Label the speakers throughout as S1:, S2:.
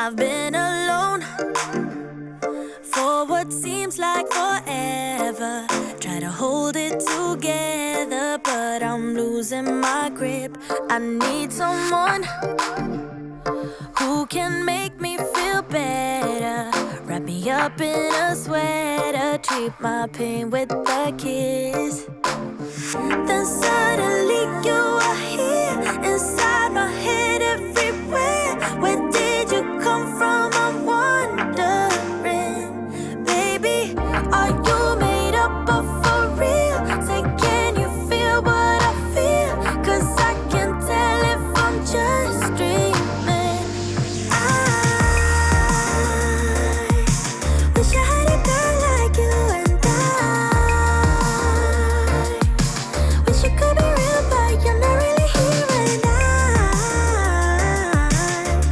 S1: I've been alone for what seems like forever. Try to hold it together, but I'm losing my grip. I need someone who can make me feel better. Wrap me up in a sweater, treat my pain with a kiss. Then suddenly you are here, inside my head, everywhere. Where did you come from? I'm wondering, baby, are you made up of for real? Say, can you feel what I feel? 'Cause I can tell if I'm just dreaming. I wish I had a girl like you, and I wish you could be real, but you're not really here right now.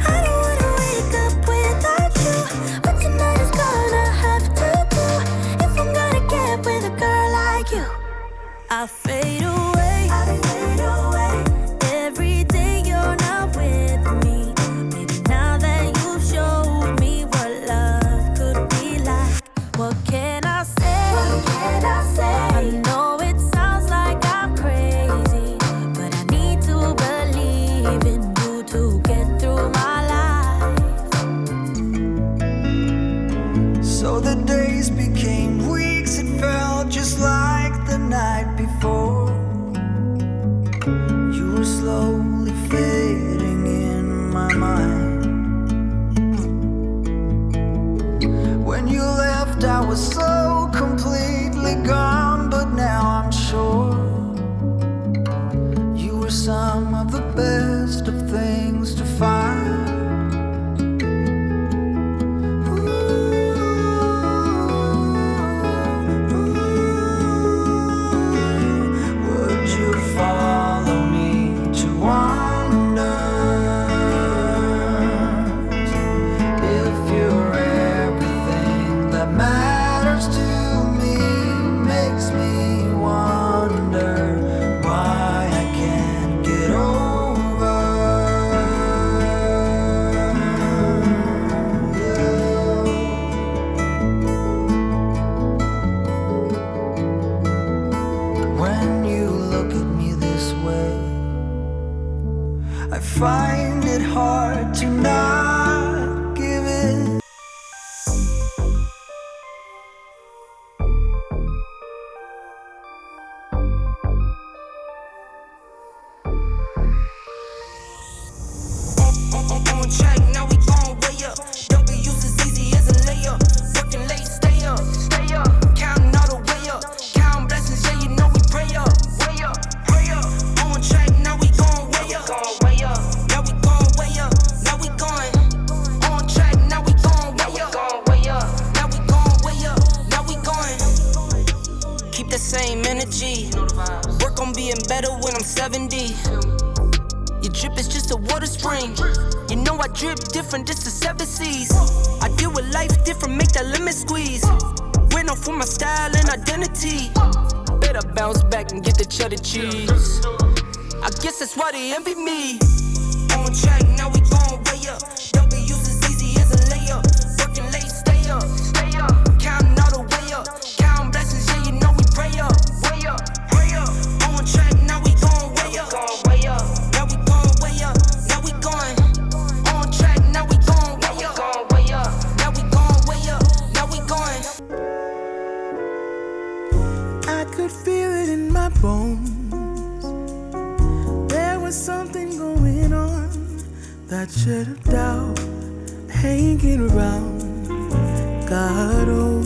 S1: I don't wanna wake up without you. What tonight is gonna have to do if I'm gonna get with a girl like you. I fade away. Every day you're not with me. Maybe now that you've showed me what love could be like, what can I say? I know it sounds like I'm crazy, but I need to believe in you to get through my life.
S2: So the days became weeks, it felt just like the night before. You were slowly fading in my mind. When you left, I was so completely gone, but now I'm sure you were some of the best of things to find. Would you follow me to wonders? If you're everything that matters to me, makes me wonder why I can't get over you. When you look at me this way, I find it hard to not give it.
S3: On track, now we gon' way up. W's as easy as a layup. Working late, stay up. Counting all the way up. Counting blessings, yeah, you know we pray up. Pray up. On track, now we gon' way up. Now we gon' way up. Now we going. On track, now we gon' way up. Now we gon' way up. Now we going. Keep the same energy. Work on being better when I'm 70. Your drip is just a water spring. You know I drip different, this the 7 seas. I deal with life different, make that lemon squeeze. Went off for my style and identity. Better bounce back and get the cheddar cheese. I guess that's why they envy me. On track, now we gon' way up. W's as easy as a layup. Working late, stay up. Counting all the way up. Counting blessings, yeah, you know we pray up. Pray up. On track, now we gon' way up. Now we gon' way up. Now we going. On track, now we gon' way up. Now we gon' way up. Now we going.
S4: I could feel it in my bones. There was something going on that shed a doubt hanging around. God, oh,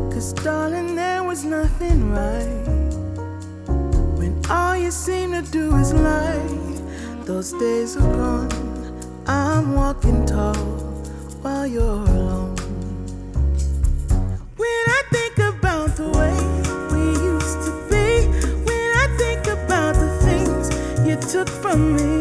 S4: 'cause darling, there was nothing right when all you seem to do is lie. Those days are gone. I'm walking tall while you're alone. When I think about the way we used to be, when I think about the things you took from me,